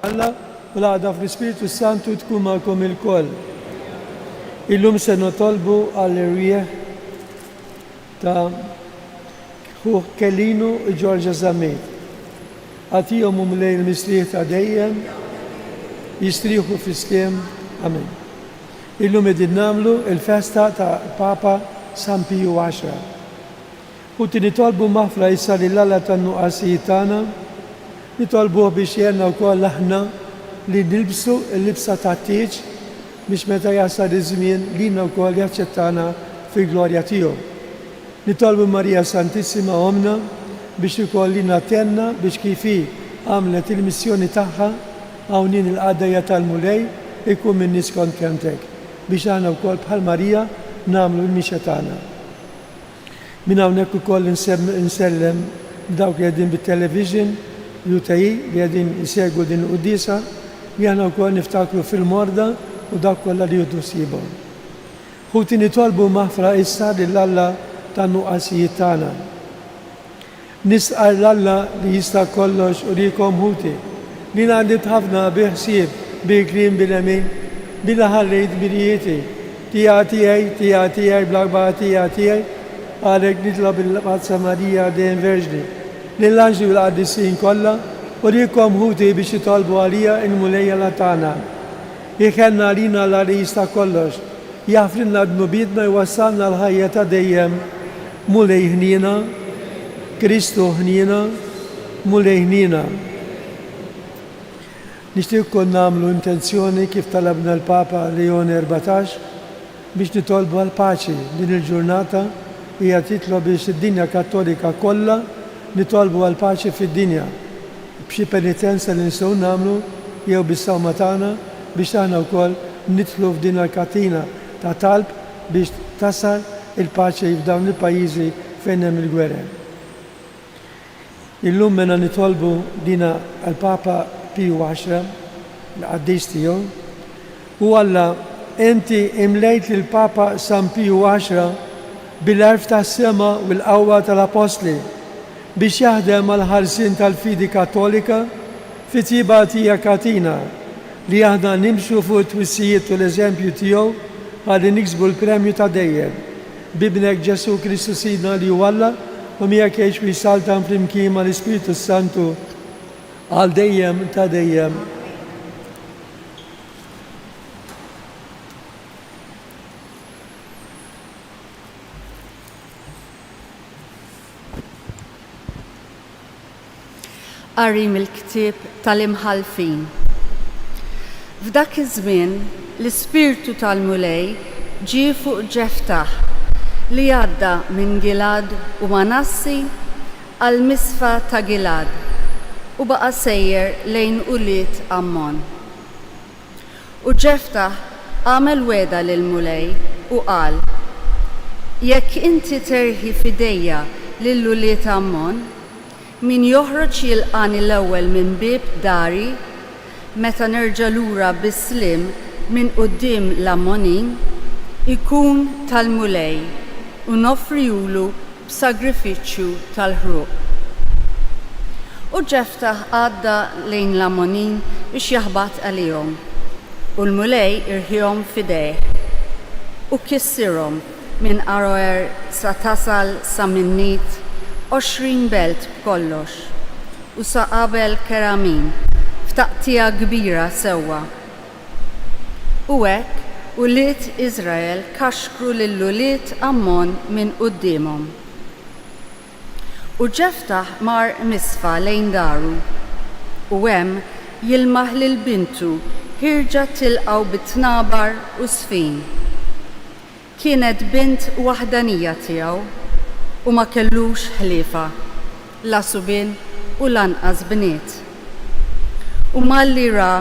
Alla u l-għada fl-Spiritu Santu tkun magħkom il-koll. Illum se notolbu għall-irwieħ ta' Kellinu u Ġorġa Zammit. Għatijom lejn il-mistrieħ ta' dejjem, jistriħu fl-iskiem. Amen. Illum edin namlu il-festa ta' Papa San Piju X. U nitolbu maħfra issa lill-Alla tan-nuqqasijiet tagħna, nitolbu biex jenna wkoll aħna li nilbsu l-libsa ta' tieġ biex meta jasal iż-żmien lina wkoll jaċċettana fil-glorja tiegħu. Nitolbu Marija Santissima Omna biex ukoll lina tenna biex kifi għamlet il-missjoni tagħha hawnien il-qadajja tal-mulej ikun min nies kontentek biex aħna wkoll bħal Marija nagħmlu l-mixja tagħna. Min hawnhekk ukoll insellem dawk li qegħdin bit-television UTI li qegħdin isegwu din il-qudiesa li aħna wkoll niftakru fil-morda u dawk kollha li jieħdu sibhom. Ħuti nitolbu maħfra issa lill-Alla tan-nuqqasijiet tagħna. Nisqal l-Alla li jista' kollox u likom ħuti li għandit ħafna biħsieb bil-kliem bil-emin bil-ħarrejt bil-jieti tiegħi bl-arba'a tiegħi għalek nitlob il-Pazza Marija dejjem Verġni lill-anġli u l-qaddisin kollha u likom ħuti biex jitolbu għalija il-mulejja tagħna. Iħenna għalina l-għali jista' kollox, jafrinna d-nubietna jwassalna l-ħajja ta' dejjem mulej ħnina, Kristu ħnina, mulej ħnina. Nixtieq ukoll nagħmlu intenzjoni kif talabna l-Papa Leon 14 biex nitolbu għal-paċi din il-ġurnata hija titlob biex id-dinja Kattolika kollha nitolbu għal-paċi fid-dinja b'xi penitenza li nistgħu nagħmlu jew bis-sawma tagħna biex aħna wkoll nidħlu f'din il-katina ta' talb biex tasal il-paċi f'dawn il-pajjiżi fejn hemm il-gwerer. Illum mena nitolbu dina għal-Papa Piju X l-qaddis tiegħu u Alla inti imlejt lill-Papa San Piju X bil-għarf tas-sema u l-qawwa tal-Apostli biex jaħdem għal-ħarsien tal-fidi Kattolika fi tibatija katina li aħna nimxu fuq it-twissijiet u l-eżempju tiegħu ħalli niksbu l-premju ta' dejjem. Bibnek Ġesu Kristu Sidna li hu Alla u miegħek jgħix wisaltan flimkien mal-Ispiritu Santu għal dejjem ta' dejjem. Qari mill-ktieb tal-imħalfin. F'dak iż-żmien l-ispirtu tal-mulej ġie fuq Ġeftaħ li għadda minn Gilad u Manassi għal misfa ta' Gilad u baqa' sejjer lejn Uliet Ammon. U Ġeftaħ għamel weda lill-mulej u qal: jekk inti terħi fidejja lil Uliet Ammon, min joħroġ jilqani l-ewwel minn bieb dari meta nerġa' lura bis-slim minn quddiem l-Ammonin ikun tal-mulej u noffrijulu b'sagrifiċċju tal-ħruq. U Ġeftaħ għadda lejn l-Ammonin biex jaħbad għalihom u l-mulej irħihom fidejh u kissirhom minn Aroer sa tasal sa Minnit 20 belt b'kollox u sa qabel Keramin f'taqtija kbira sewwa. U hekk Uliet Iżrael kaxkru lil Uliet Ammon minn qudiemhom. U Ġeftaħ mar misfa lejn daru u hemm jilmaħ lil bintu ħirġa tilqgħu bit-tnabar u sfin. Kienet bint waħdanija tiegħu u ma kellux ħliefa, la subien u lanqas bniet. U malli ra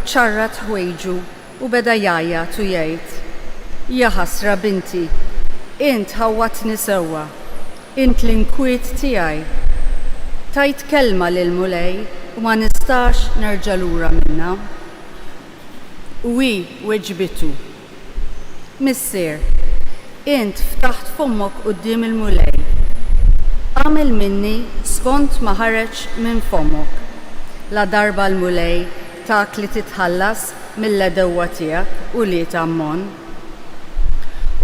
ċarrat ħwejġu u beda jgħajjat u jgħid: ja ħasra binti, int ħawwatni sewwa, int l-inkwiet tiegħi. Tajt kelma lil mulej u ma nistax nerġa' lura minnha. U hi weġbitu: missier, int ftaħt fommok qudiem il-mulej. Għamil minni skont ma ħareġ minn fommok. La darba l-mulej tak li titħallas mill-ledewwa tiegħek u li tammon.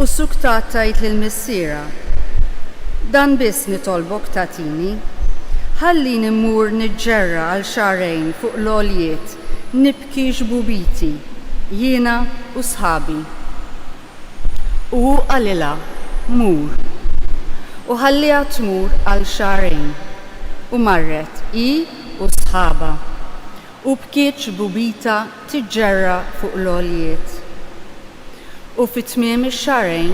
U suktat tajt lill-missiera, dan biss nitolbok tatini, ħalli nimmur niġġerra għal xarejn fuq l-oljiet, nibki xbubiti, jiena u sħabi. U għalila, mur, u ħallija tmur għal xarejn, u marret i u sħaba, u bkiet xbubita tiġġerra fuq l-oljiet. U fit-tmiem ix-xarejn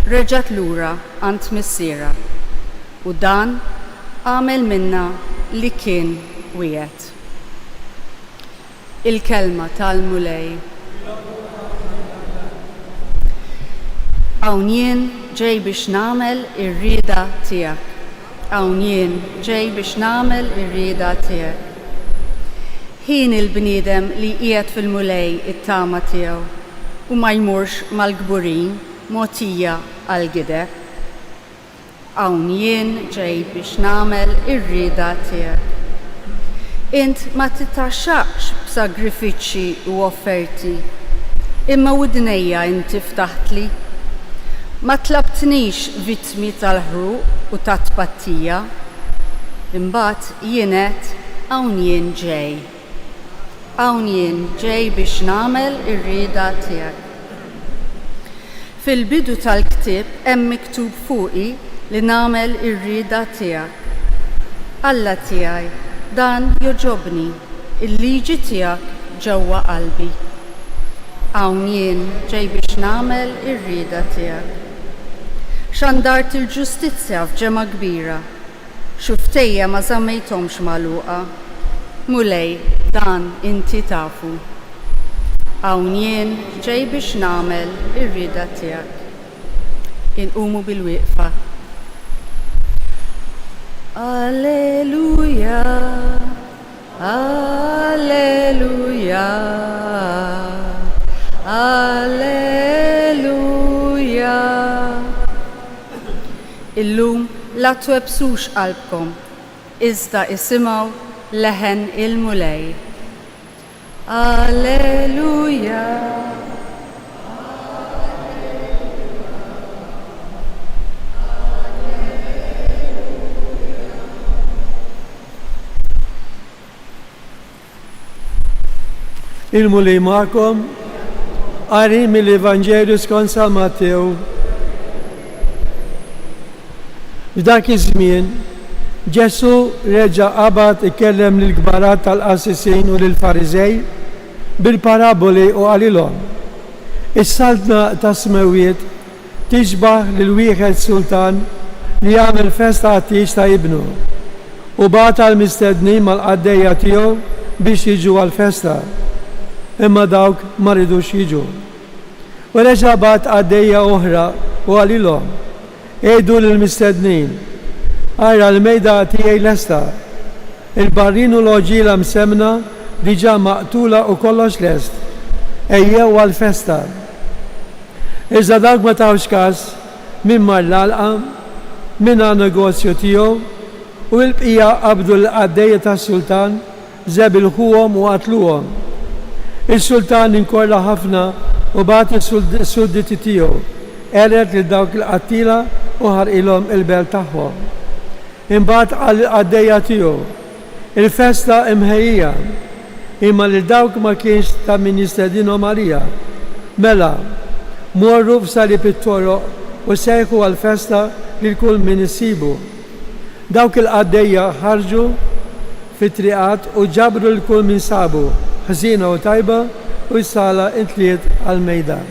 reġgħet lura għand missiera u dan għamel minna li kien wiegħed. Il-kelma tal-mulej. Hawn jien ġej biex nagħmel ir-rieda tiegħek. Hawn jien ġej biex nagħmel ir-rieda tiegħek. Ħin il-bniedem li qiegħed fil-mulej it-tama tiegħu u ma jmurx mal-gburin mogħtija għal-gideb. Hawn jien ġej biex nagħmel ir-rieda tiegħek. Int ma titaxxaqx b'sagrifiċċji u offerti, imma widnejja inti ftaħtli. Ma tlabtnix vittmi tal-ħruq u tat-tpattija, imbagħad jien għedt hawn jien ġej. Hawn jien ġej biex nagħmel ir-rieda tiegħek. Fil-bidu tal-ktieb hemm miktub fuqi li nagħmel ir-rieda tiegħek. Alla tiegħi, dan joġobni, il-liġi tiegħek ġewwa qalbi. Hawn jien ġej biex nagħmel ir-rieda tiegħek. Xandart il-ġustizzja f'ġemgħa kbira, xuftejja ma żammejthomx magħluqa. Mulej, dan inti tafu. Hawn jien ġej biex nagħmel ir-rieda tiegħek. Inqumu bil-wieqfa. Alleluja, alleluja, alleluja. Illum la twebsux qalbkom, iżda isimgħu leħen il-mulej. Alleluja. Il-mulej magħkom, qari mill-Evanġelju skont San Mattew. F'dak iż-żmien Ġesu reġa' qabad ikellem lill-kbarat tal-qassisin u lill-Fariżej bil-paraboli u għalilhom. Is-saltna ta' smewiet tixbaħ lil wieħed sultan li jagħmel festa għat-tieġ ta' ibnu u bagħat għall-mistednin mal-qaddejja tiegħu biex jiġu għall-festa, imma dawk ma ridux jiġu. U reġa' bagħat qaddejja oħra u għalilhom, għidu lill-mistednin, għajra l-mejda tiegħi lesta, il-barrin u l-oġila msemna diġà maqtula u kollox lest, ejjew għal-festa. Iżda dawk ma tawx każ min mar l-għalqa, min għal negozju tiegħu u l-bqija qabdu l-qaddejja tas-sultan żebilħuhom u qatluhom. Il-sultan inkorla ħafna u bagħat is-sudditi tiegħu, għelet lil dawk il-qattila u ħarqilhom il-belt tagħhom. Imbagħad għal-qaddejja tiegħu, il-festa imħejjija, imma lil dawk ma kienx ta' min jistedinhom għalija. Mela, morru f'sali pit-toroq u sejħu għal-festa lil kull min isibu. Dawk il-qaddejja ħarġu fit-triqat u ġabru l kull min sabu, ħażina u tajba u s-sala intliet għal-mejda.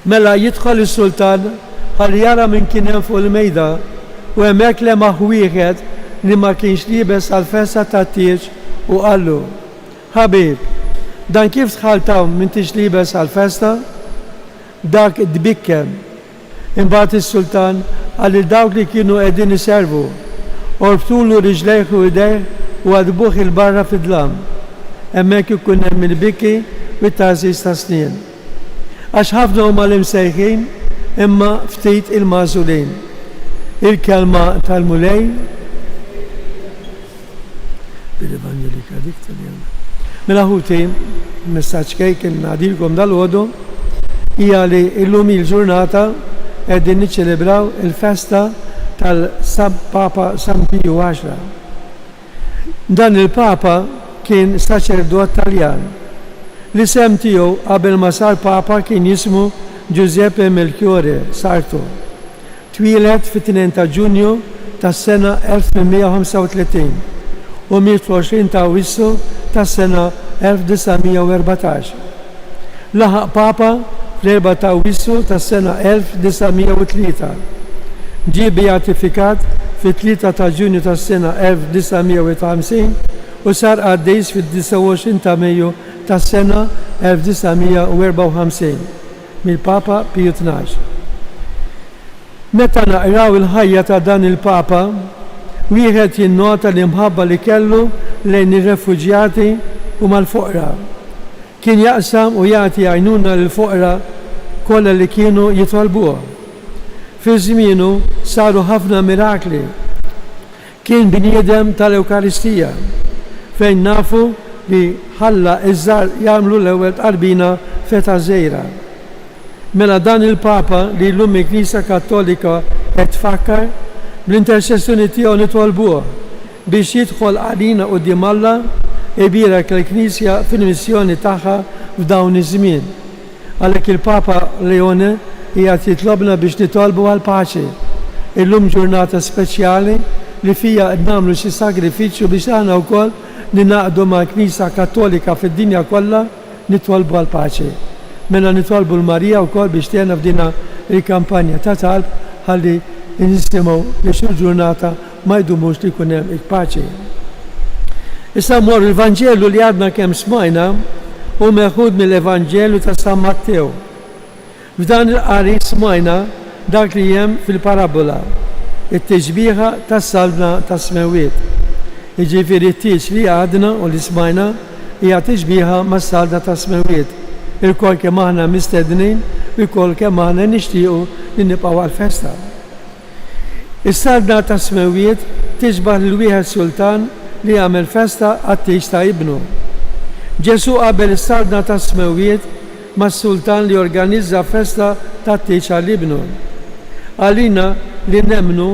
Mela jidħol is-sultan ħalli jara min kien hemm fuq il-mejda u hemmhekk lemaħ wieħed li ma kienx liebes għall-festa tat-tieġ u qallu: Ħabib, dan kif tħaltaw min tix liebes għall-festa? Dak dbikkem. Imbagħad is-sultan għal dawk li kienu qegħdin iservu, orbtulu riġlejh u idejh u għadbuh il-barra fid-dlam. Hemmhekk ikun hemm il-biki u t-tagħżiż ta' snien. Għax ħafna huma l-imsejħin imma ftit il-mażulin. Il-kelma tal-mulej bil-Evangelika dik tal-jum. Mela ħuti, messaġġ kejk il-nadilkom dal-għodu, hija li illum il-ġurnata qegħdin niċċelebraw il-festa tal-Papa San Pio X. Dan il-Papa kien saċerdot Taljan. L-isem tiegħu qabel ma sar Papa kien jismu Giuseppe Melchiorre Sarto. Twieled fit-2 ta' Ġunju tas-sena 1835 u miet fl-20 ta' Awwissu tas-sena 1914. Laħaq Papa fl-4 ta' Awwissu tas-sena 1903. Ġie beatifikat fit-3 ta' Ġunju tas-sena 1950 u sar qaddejs fit-29 ta' Mejju tas-sena 1954 mill-Papa Pio XII. Meta naqraw il-ħajja ta' dan il-Papa, wieħed jinnota l-imħabba li kellu lejn ir-refuġjati u mal-foqra. Kien jaqsam u jagħti għajnuna lill-foqra kollha li kienu jitolbuha. Fi żmienu saru ħafna mirakli. Kien bniedem tal-Ewkaristija fejn nafu li ħalla iż-żar jagħmlu l-ewwel qalbina feta żgħira. Mela dan il-Papa li llum il-Knisja Kattolika qed tfakkar bl-intercessjoni tiegħu nitolbuh biex jidħol għalina quddiem Alla ibierek il-Knisja fil-missjoni tagħha f'dawn iż-żmien. Għalhekk il-Papa Leone qiegħed jitlobna biex nitolbu għal paċi. Illum ġurnata speċjali li fija nagħmlu xi sagrifiċċju biex aħna wkoll ninaqdu ma' Knisja Kattolika fid-dinja kollha nitolbu għal paċi. Mela nitolbu l-Marija wkoll biex tgħinna f'dina il-kampanja ta' talb ħalli nisimgħu li xi ġurnata ma jdumux li jkun hemm il-paċi. Issa mmorru l-Evanġelu li għadna kemm smajna u meħud mill-Evanġelu ta' San Matteo. F'dan il-qari smajna dak li hemm fil-parabola, it-tiġbieħa tas-salbna tas-smewiet. Jiġifieri t-tieġ li għadna u li smajna hija tiġbieħa mas-salda tas-smewiet. Il-kol kemm aħna mistednin u il-kol kemm aħna nixtiequ li nibqgħu għall-festa. Is-salda tas-smewiet tiġbaħ lil wieħed sultan li jagħmel festa għat-tieġ ta' ibnu. Ġesu qabel is-salda tas-smewiet mas-sultan li organizza festa tat-tieġ għall-ibnu. Għalina li nemmnu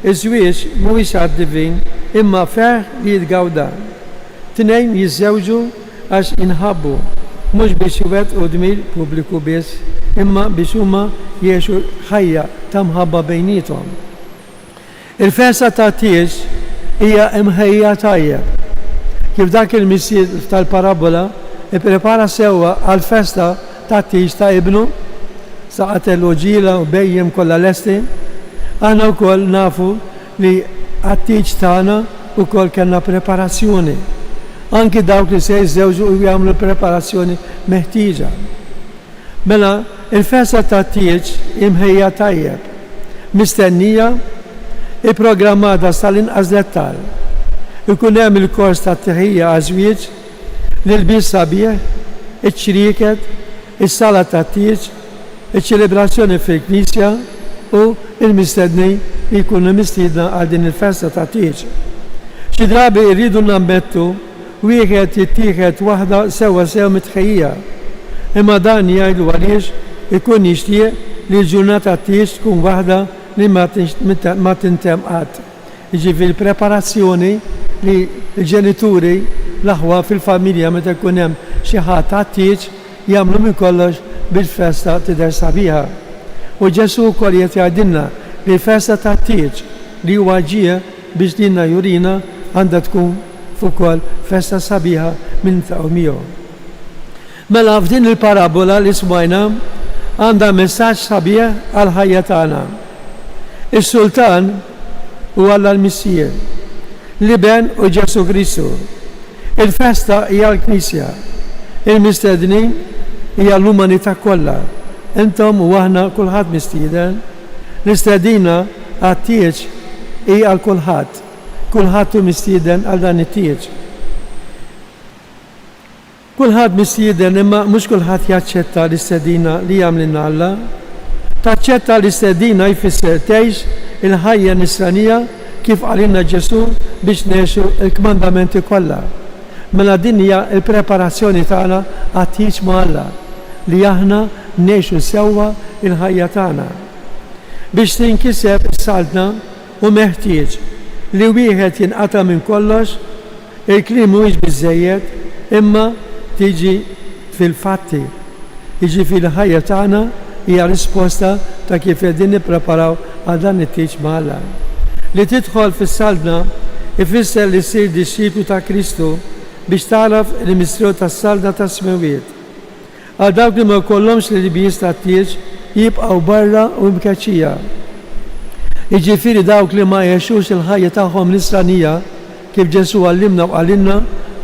iż-żwieġ mhuwiex għad-divin imma ferħ li jitgawda. Tnejn jiżżewġu għax inħabbu, mhux biex iwettqu dmir pubbliku biss, imma biex huma jgħixu ħajja ta' mħabba bejniethom. Il-festa tat-tieġ hija imħejja tajjeb. Kif dak il-missier tal-parabola ipprepara sewwa għall-festa tat-tieġ ta' ibnu, saqatel u ġila u bejjem kollha lesti, aħna wkoll nafu li għat-tieġ tagħna wkoll kellna preparazzjoni. Anki dawk li se jiżżewġu u jagħmlu preparazzjoni meħtieġa. Mela, il-festa tat-tieġ imħejja tajjeb, mistennija ipprogrammata sal-inqas dettall. Ikun hemm il-kors tat-teħija għaż-żwieġ, l-ilbies sabiħ, iċ-ċrieket, is-sala tat-tieġ, iċ-ċelebrazzjoni fil-Knisja u il-mistedni li jkunu mistiedna għal din il-festa tat-tieġ. Xi drabi rridu nammettu wieħed jittieħed waħda sewwa sew mitħejjija. Imma dan jgħidu għaliex ikun jixtieq li l-ġurnata tat-tieġ tkun waħda li ma tintemm qatt. Jiġifieri preparazzjoni li l-ġenituri l-aħwa fil-familja meta jkun hemm xi ħadd tat-tieġ jagħmlu minn kollox bil-festa tidher sabiħa. U Ġesu wkoll qed jgħidilna li l-festa tat-tieġ li huwa ġie biex lilna jurina għandha tkun ukoll festa sabiħa minn ta' miegħu. Mela f'din il-parabola li smajna għandha messaġġ sabiħ għal ħajja tagħna. Is-Sultan huwa l-Missier li ben u Ġesu Kristu. Il-festa hija l-Knisja. Il-mistednin hija l-umanità kollha. Intom u aħna kulħadd mistieden. L-istedina għat-tieġ hija għal kulħadd. Kulħadd hu mistieden għal dan it-tieġ. Kulħadd mistieden imma mhux kulħadd jaċċetta l-istedina li jagħmlilna Alla. taċċetta l-istedina jfisser tgħix il-ħajja nisranija kif għalina Ġesu biex ngħixu il-kmandamenti kollha. Mela din hija l-preparazzjoni tagħna għat-tgħix ma' Alla li aħna ngħixu sewwa il-ħajja tagħna. Biex tinkiseb is-saltna u meħtieġ li wieħed jinqata' minn kollox, il-kliem mhuwiex biżżejjed imma tiġi fil-fatti. Jiġifieri l-ħajja tagħna hija risposta ta' kif qegħdin nippreparaw għal dan it-tgħix ma' Alla. Li tidħol fis-saltna ifisser li ssir disċiplu ta' Kristu biex taraf il-mistriju tas-salda tas-smewiet. Għal dawk li ma jkollhomx l-ħbijiet tat-tgħix jibqgħu barra u mkeċċija. Jiġifieri dawk li ma jgħixux il-ħajja tagħhom l-isranija kif Ġesu għallimna u għalilna,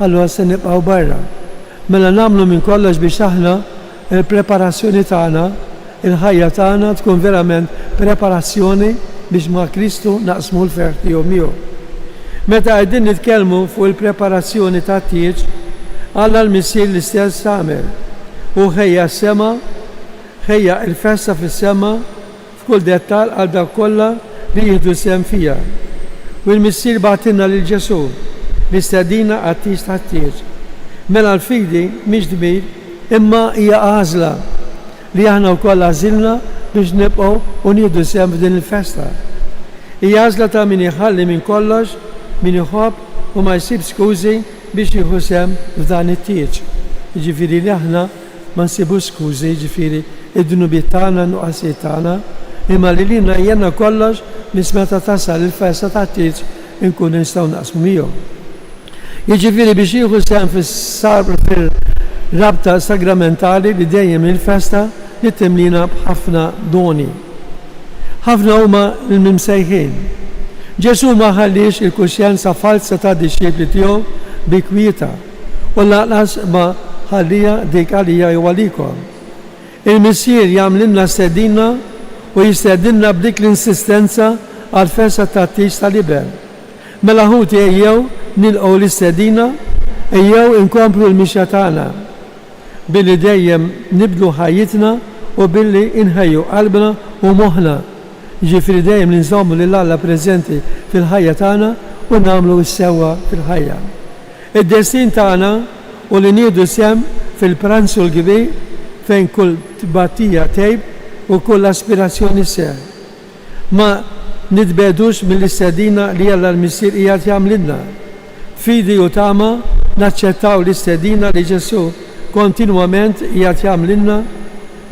allura se nibqgħu barra. Mela nagħmlu minn kollox biex aħna il-preparazzjoni tagħna, il-ħajja tagħna tkun verament preparazzjoni biex ma' Kristu naqsmu l-ferħ tiegħu miegħu. Meta qegħdin nitkellmu fuq il-preparazzjoni tat-tgħix, Alla l-missier l-istess tagħmel u ħejja s-sema, ħejja il-festa fis-sema f'kull dettall għal dak kollha li jieħdu sehem fiha. U l-missier bagħtilna lil Ġesu li stedina għat-tgħix tat-tgħix. Mela l-fidi mhix dmir imma hija għażla li aħna wkoll għażilna biex nibqgħu u nieħdu sehem f'din il-festa. Hija għażla ta' min iħalli minn kollox, min iħobb u ma jsib skużi biex jieħu sehem f'dan it-tgħix. Jiġifieri li aħna ma nsibu skużi, jiġifieri id-dnubiet tagħna, nuqqasijiet tagħna, imma li lilna jenna kollox biex meta tasal il-festa tat-tgħix inkunu nistgħu naqsmu miegħu. Jiġifieri biex jieħu sehem fil-rabta sagramentali li dejjem il-festa li timlina b'ħafna doni. Ħafna huma l-mimsejħin. Ġesu ma ħallix il-kuxjenza falsa ta' disċipli tiegħu bi kwieta u laqas ma ħallija dik għalija jew għalikom. Il-missier jagħmlilna stedina u jistedinna b'dik l-insistenza għal festa tat-tgħix tal-iber. Mela ħuti ejjew nilqgħu l-istedina, ejjew inkomplu l-mixja tagħna billi dejjem nibdlu ħajjitna u billi inħejju qalbna u moħħna. Ġifieri dejjem ninżommu lil Alla preżenti fil-ħajja tagħna u nagħmlu s-sewwa fil-ħajja. Id-destin tagħna u li nieħdu sehem fil-pranzu l-kbir fejn kull tbattija tgħib u kull aspirazzjoni seħ. Ma nitbedux mill-istedina li Alla l-missier qiegħed jagħmlilna. Fidi u tama naċċettaw l-istedina li Ġesu kontinwament qiegħed jagħmlilna.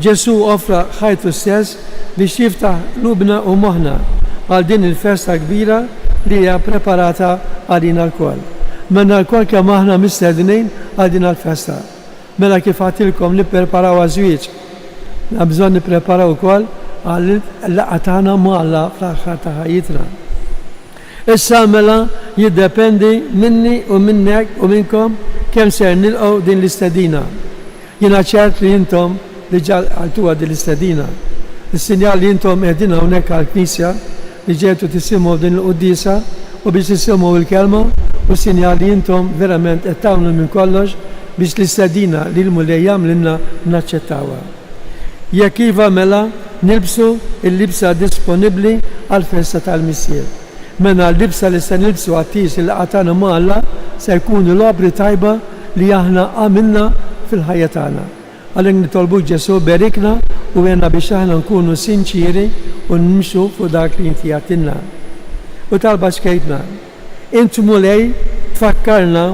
Ġesu offra ħajtu stess biex jiftaħ lubna u moħħna għal din il-festa kbira li hija preparata għalina l-koll. Menna l-koll kemm aħna mistednin għal din il-festa. Mela kif għatilkom nippreparaw għaż-żwieġ, bżonn nippreparaw ukoll għal-laqgħa tagħna ma' Alla fl-aħħar ta' ħajjitna. Issa mela jiddependi minni u minnek u minnkom kemm ser nilqgħu din l-istedina. Jiena ċert li intom diġà għaltuha din l-istedina. Is-sinjal li intom qegħdin hawnhekk għall-Knisja li ġejtu tisimgħu din il-qudiesa u biex tisimgħu l-kelma u sinjal li intom verament qed tagħmlu minn kollox biex l-istedina li l-mulej jagħmlilna naċċettawha. Jekk iva mela nilbsu l-libsa disponibbli għall-festa tal-missier. Mela l-libsa li se nilbsu għat-tgħix il qatana ma' Alla se jkunu l-opri tajba li aħna għamilna fil-ħajja tagħna. Għalhekk nitolbu Ġesu berikna u għenna biex aħna nkunu sinċiri u nimxu fuq dak li inti għatilna. U talba xkejtna. Intu mulej tfakkarna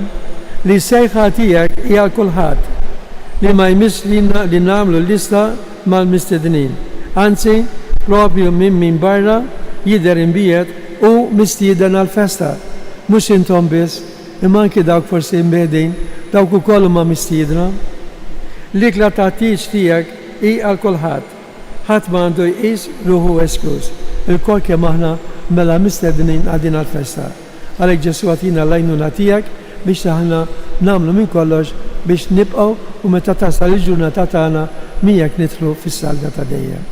li sejħa tiegħek hija kulħadd li ma jmiss li nagħmlu l-lista mal-mistednin. Anzi, propju minn barra jidher imbiet u mistieden għal-festa. Mhux intom biss, imma anke dawk forsi mbedin, dawk ukoll huma mistiedna. L-ikla ta' tgħix tiegħek hi għal kulħadd. Ħadd m'għandu jqis ruħu esklus. Il-kol kemm aħna mela mistednin għadin għall-festa. Għalhekk Ġesu għatina l-għajnuna tiegħek biex aħna nagħmlu minn kollox biex nibqgħu u meta tasal il-ġurnata tagħna miegħek nidħlu fis-salda ta' dejjem.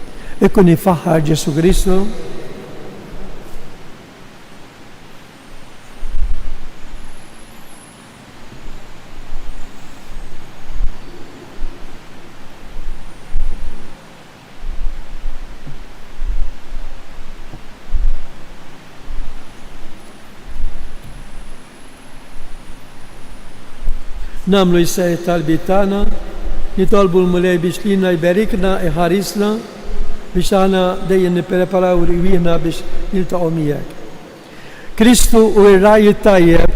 Ikkun ifaħħar Ġesu Kristu. نعملوا يساعد تالبيتانا نطالبوا المولاي بيش لينا يباركنا يحارسنا بيش أنا دايما نبريبراو ريوينا بيش نلتقوا مياك كريستو والرأي الطيب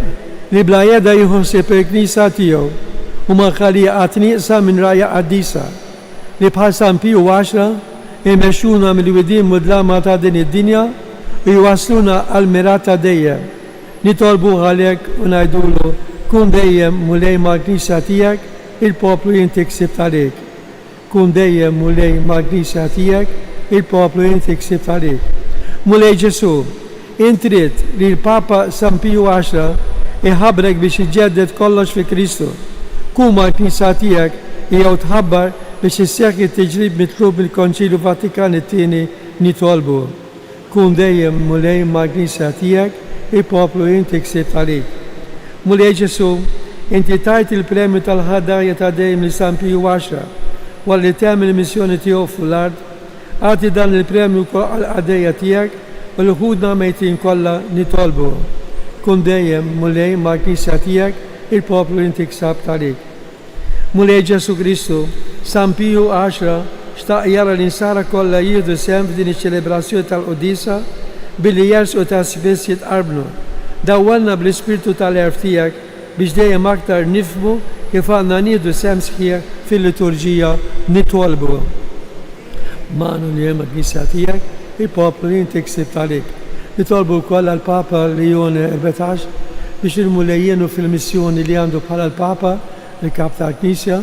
لبلا يدا يهوسي بكنيسة تيو وما خلي أتنيسا من رأي أديسا لبحسن بيو واشرا يمشونا من الودين مدلامات دين الدنيا ويواصلونا المراتا ديا نطالبوا عليك ونايدولو كون دايم مولاي ماغنيسا تياك il popolo interceptarek. Cum deie mulei magnisia tiek, il popolo interceptarek. Mulei Gesù, intrit lil Papa San Pio Ashra e habrek biex iġeddet kollox fi Kristu. Cum magnisia tiek jew tħabbar biex isseħħ it-tiġrib mitlub il-Konċilju Vatikani t-tieni nitolbu. Cum dejjem mulej magnisia tiegħek il-poplu interceptarek. Mulej Gesù, inti tajt il-premju tal-ħadarja ta' dejjem li San Pio Ashra walli tagħmel il-missjoni tiegħu fl-ard, għati dan il-premju għal-ħadarja tiegħek u l-ħudna mejtin kollha nitolbu. Kun dejjem mulej mal-Knisja tiegħek il-poplu interceptarek. Mulej Ġesu Kristu, San Pio Ashra xtaq jara l-insara kollha jieħdu sehem f'din iċ-ċelebrazzjoni tal-qudisa billi jersqu ta' spiss jitqarbnu. Dawwalna bl-ispirtu tal-erf tiegħek biex dejjem aktar nifhmu kif għandna nieħdu sehem sħiħ fil-liturġija nitolbu. Manu li hemm il-Knisja tiegħek il-poplu interceptarek. Nitolbu wkoll għall-Papa Leon 14 biex il-mulejjenu fil-missjoni li għandu bħala l-Papa il-Kap tal-Knisja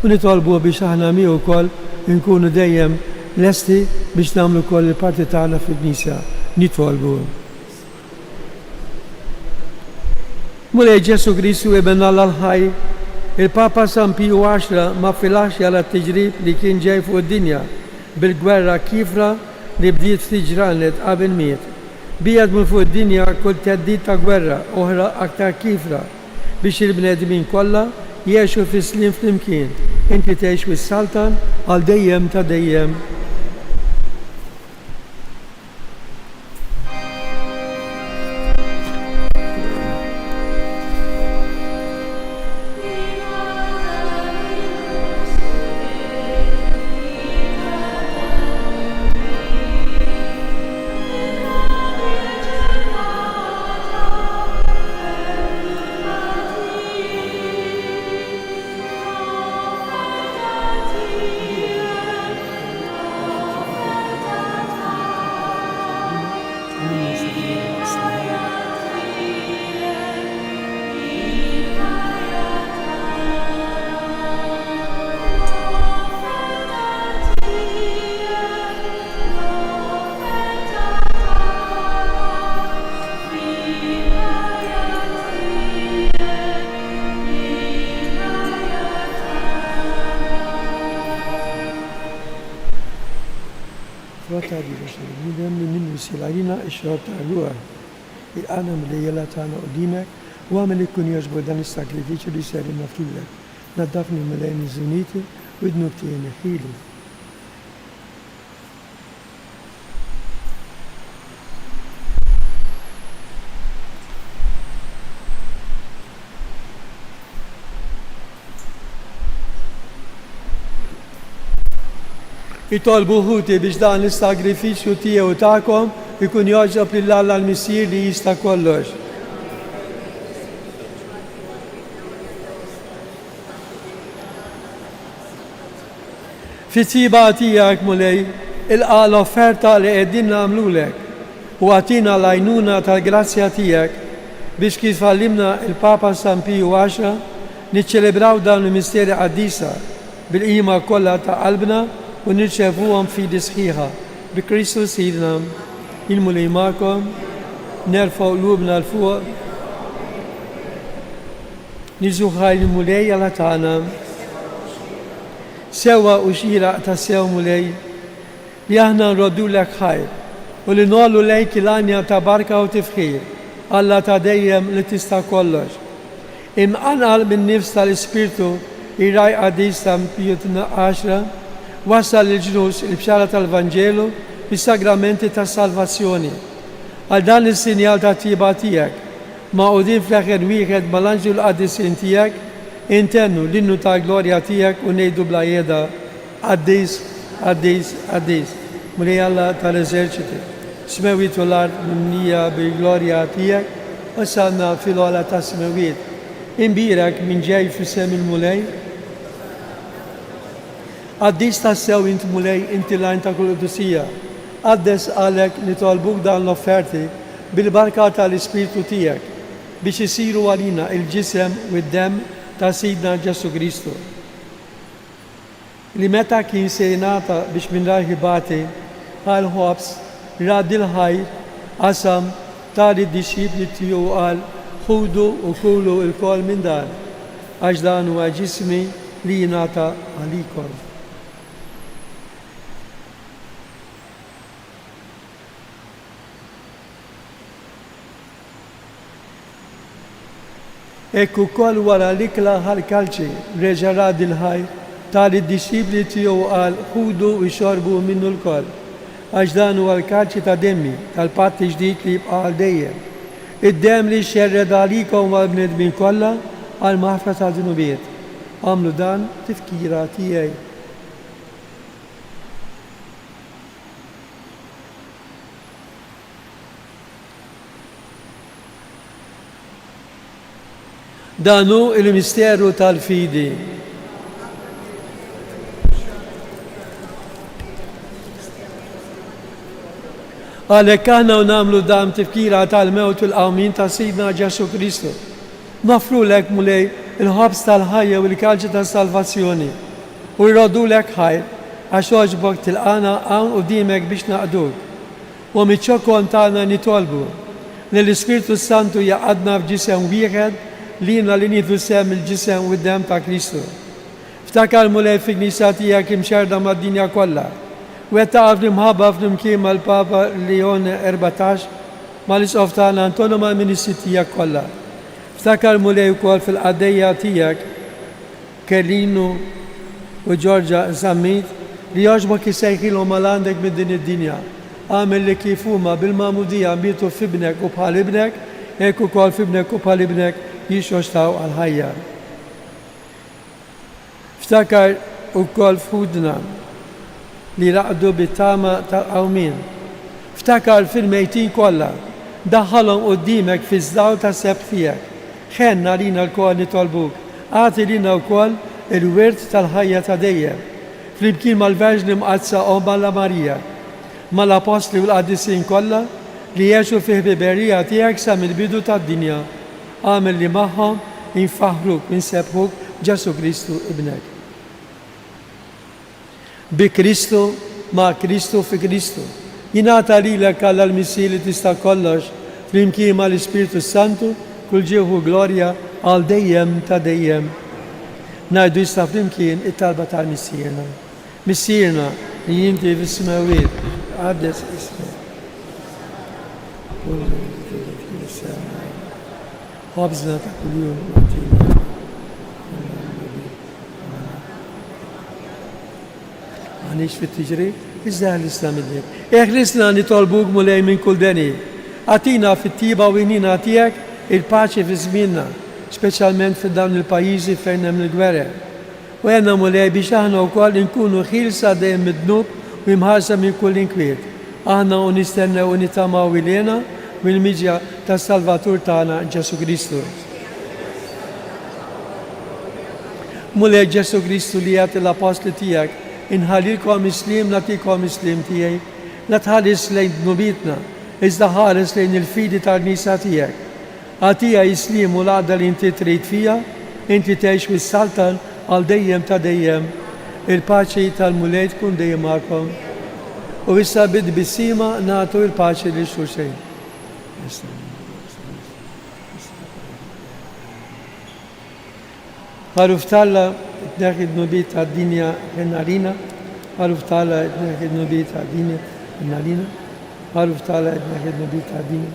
u nitolbu biex aħna miegħu wkoll nkunu dejjem lesti biex nagħmlu wkoll il-parti tagħna fil-Knisja. Nitolbu. Mulej Ġesu Kristu ibn Alla l-ħaj, il-Papa San Pio Ashra ma filax jara t-tiġrib li kien ġej fuq id-dinja bil-gwerra kifra li bdiet ftit ġranet qabel miet. Bijad minn fuq id-dinja kull teddid ta' gwerra oħra aktar kifra biex il-bnedmin kollha jgħixu fi slim flimkien. Inti tgħix fis-Sultan għal dejjem ta' dejjem. Silarina ix-xogħol tal-luha il-qana mill-lejjela tagħna qudimek u għamel ikun jogħġbu dan is-sakrifiċċju li ser maftullek. Naddafni mill-għajn iż-żuniti u id-dnub tiegħi ħili. Jitolbu ħuti biex dan is-sagrifiċċju tiegħu tagħkom ikun joġob lil Alla l-Missier li jista' kollox. Fit-tiba tiegħek mulej ilqa' l-offerta li qegħdin nagħmlulek u għatina l-għajnuna tal-grazzja tiegħek biex kif għallimna il-Papa San Pio Ashra niċċelebraw dawn il-misteri qaddisa bil-qima kollha ta' qalbna u nirċevuhom fidi sħiħa. Bi Kristu Sidna, il-mulej magħkom, nerfgħu qlubna l fuq, niżuħaj il-mulej għala tagħna. Sewwa u xieraq ta' sew mulej li aħna nroddulek ħajr u li nollu lejk il-għanja ta' barka u tifħir, Alla ta' dejjem li tista' kollox. Imqanqal min-nifs tal-Ispirtu ir-raj qaddis San Pio Ashra wasal il-ġnus il-bxara tal-Vanġelu bis-sagramenti tas-salvazzjoni. Għal dan is-sinjal ta' tiba tiegħek ma' qudin fl-aħħar wieħed mal-anġlu l-qaddisin tiegħek intennu l-innu ta' glorja tijak u nejdu bla jeda għaddis, għaddis, għaddis. Mulej Alla tal-eżerċiti, smewitu l-art mimnija bil-glorja tijak, u sanna fil-ola ta' smewit. Imbirak minn ġej fissem il-mulej, għaddis ta' sew int mulej inti lajn ta' kull-Qudusija, għaddes għalek nitolbuk dan l-offerti bil-barka tal-Ispiritu tijak biex isiru għalina il-ġisem u d-dem ta' Sidna Ġesu Kristu. Li meta kien sejnata biex minn raħibati għal ħobs rad il-ħajr qasam tali d-disċipli tiju għal ħudu u kulu il-kol minn dan għax dan huwa ġismi li jingħata għalikom. Ekku kol wara l-ikla ħal-kalċi reġa rad il-ħajr tali d-disċipli tiju għal ħudu u xorbu minnu l-kol għax dan huwa l-kalċi ta' demmi tal-patti ġdid li jibqa' għal dejjem. Id-dem li xerred għalikom għal bnedmin kollha għal maħfra ta' dunubiet. Għamlu dan tifkira tiegħi. Danu il-misteru tal-fidi. Għalek aħna u namlu dam tifkira tal-mewt u l-qawmin ta' Sidna Ġesu Kristu. Nofru lek mulej il-ħobs tal-ħajja u l-kalċi tal-salvazzjoni. U jroddu lek ħajr, għax oġbok til-qana għawn u dimek biex naqduk. U mitċokon tagħna nitolbu l-Ispiritu Santu jaqadna f'ġisem wieħed lina li nidu sem il-ġisem u d-dem ta' Kristu. Ftakar mulej fi Knisja tiegħek imxerda mad-dinja kollha. U għetta fl-imħabba fl-imkien mal-Papa Leon 14 mal-isqof tagħna Antonio mal-Ministri tiegħek kollha. Ftakar mulej ukoll fil-qadejja tiegħek Kellinu u Ġorġa Zammit li jogħġbok isejħilhom mal għandek minn din id-dinja. Għamel li kif huma bil-magħmudija nbietu f'ibnek u bħal ibnek, hekk ukoll f'ibnek u bħal ibnek jixoxtaw għal-ħajja. Ftakar ukoll f'ħudna li raqdu bit-tama tal-qawmin. Ftakar fil-mejtin kollha, daħħalhom qudiemek fiż-żdaw tas-sebt tiegħek. Ħenna lina l-kol nitolbuk, għati lina wkoll il-wirt tal-ħajja ta' dejjem. Flimkien mal-Verġni Mqazza u Malla Marija, mal-Apostli u l-Qaddisin kollha li jgħixu fih biberija tiegħek sa mill-bidu tad-dinja. Għamel li magħhom infaħruk u nsebħuk Ġesu Kristu ibnek. Bi Kristu, ma' Kristu fi Kristu. Jingħata lilek Alla l-missi li tista' kollox flimkien mal-Ispiritu Santu kull ġieħu glorja għal dejjem ta' dejjem. Ngħidu issa flimkien it-talba ta' missierna. Missierna li jinti fis-smawiet għaddes ismek. ħobżna ta' kuljum għatina. Għanix fit-tiġri, iżda l-Islam id-dik. Eħlisna nitolbuk mulej minn kull deni. Għatina fit-tiba u inina tijek il-paċi fi żmienna, speċjalment fid-dawn il-pajjiżi fejn hemm il-gwerra. U għenna mulej biex aħna wkoll inkunu ħilsa dejjem mid-dnub u imħarsa minn kull inkwiet. Aħna u nistennew u nitamaw ilena mill-miġja tas-Salvatur tagħna Ġesu Kristu. Mulej Ġesu Kristu li jagħti l-apostli tiegħek inħalilkom islim nagħtikom islim tiegħi, la tħares lejn dnubitna, iżda ħares lejn il-fidi tal-Knisja tiegħek. Għatija islim u l-għadda li inti trid fija, inti tgħix fis-saltan għal dejjem ta' dejjem. Il-paċi tal-mulej tkun dejjem magħkom. U issa bid-bissima nagħtu il-paċi lil xulxejn. Għaruf talla id-neħi d-nubit għad-dinja għennalina, għaruf talla id-neħi d-nubit għad-dinja għennalina, għaruf talla id-neħi d-nubit għad-dinja.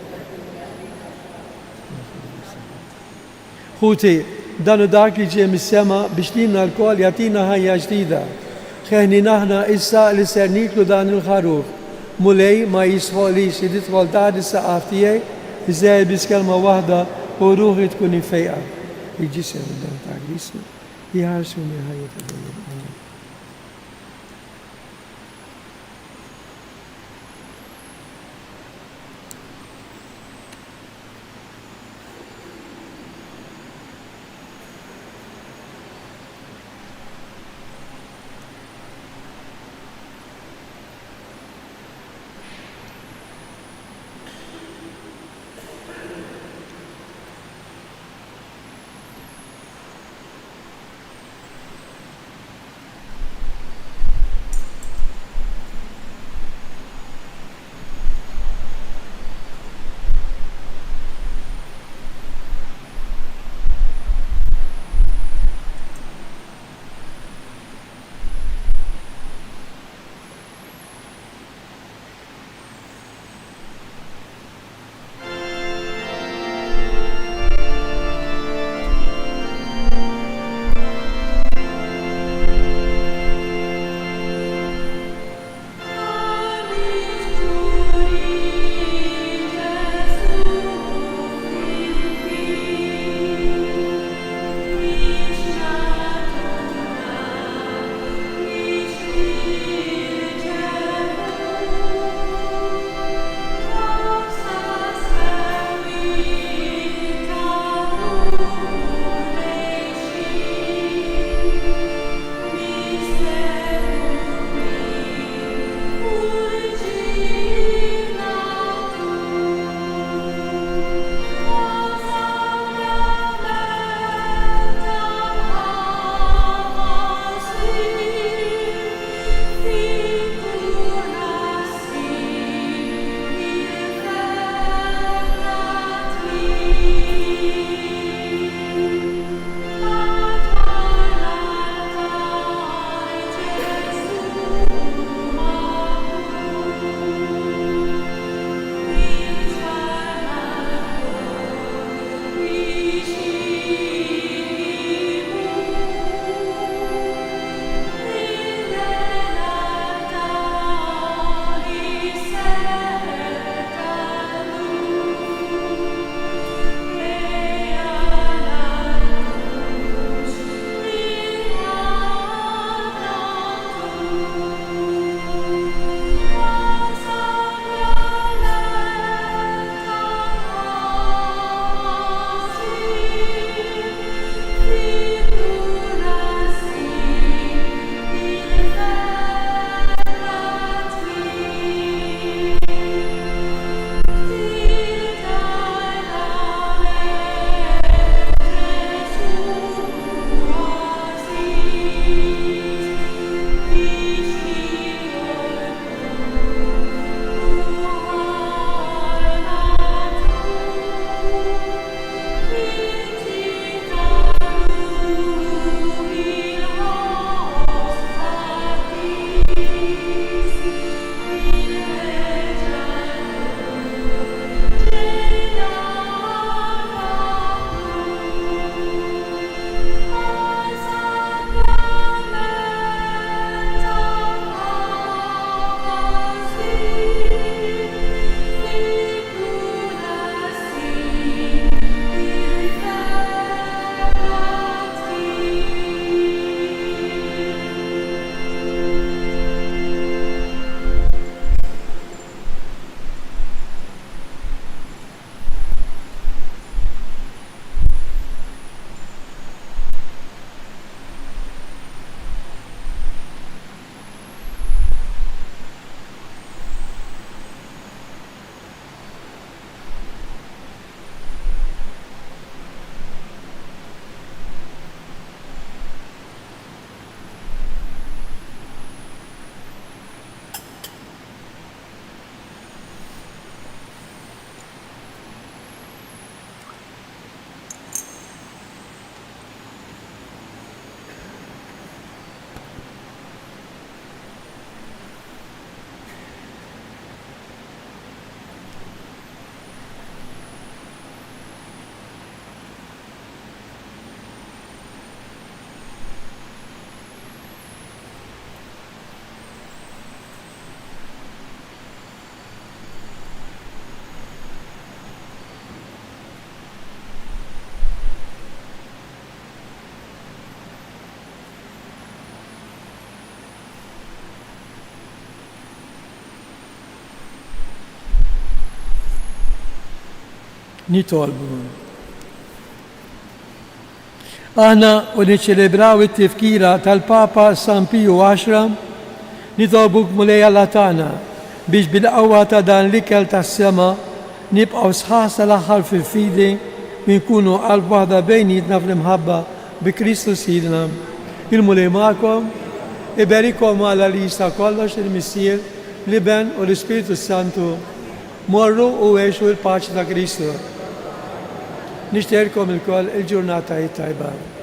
Ħuti, danu dak li ġie mis-sema biex lilna l-kol jatina ħajja ġdida. Ħeħni naħna issa li ser niklu dan il-ħaruf. Mulej ma jisħolix li titħol taħdi s-saqaf tijaj, iżel bis kelma wahda u ruħi tkun infejqa. يجسم دان تاغريس يهارسو نهاية الدنيا. nitolbu. Aħna u niċċelebraw it-tifkira tal-Papa San Pio X, nitolbuk mulej Alla tagħna biex bil-qawwa ta' dan l-ikel tas-sema nibqgħu sħaħ l-aħħar fil-fidi u nkunu qalb waħda bejnietna fl-imħabba bi Kristus Sidna. Il-mulej magħkom, iberikom Alla li jista' kollox il-Missier, l-Iben u l-Ispiritu Santu. Morru u għexu il-paċi ta' Kristu. Nixtieqkom il-koll il-ġurnata tajba.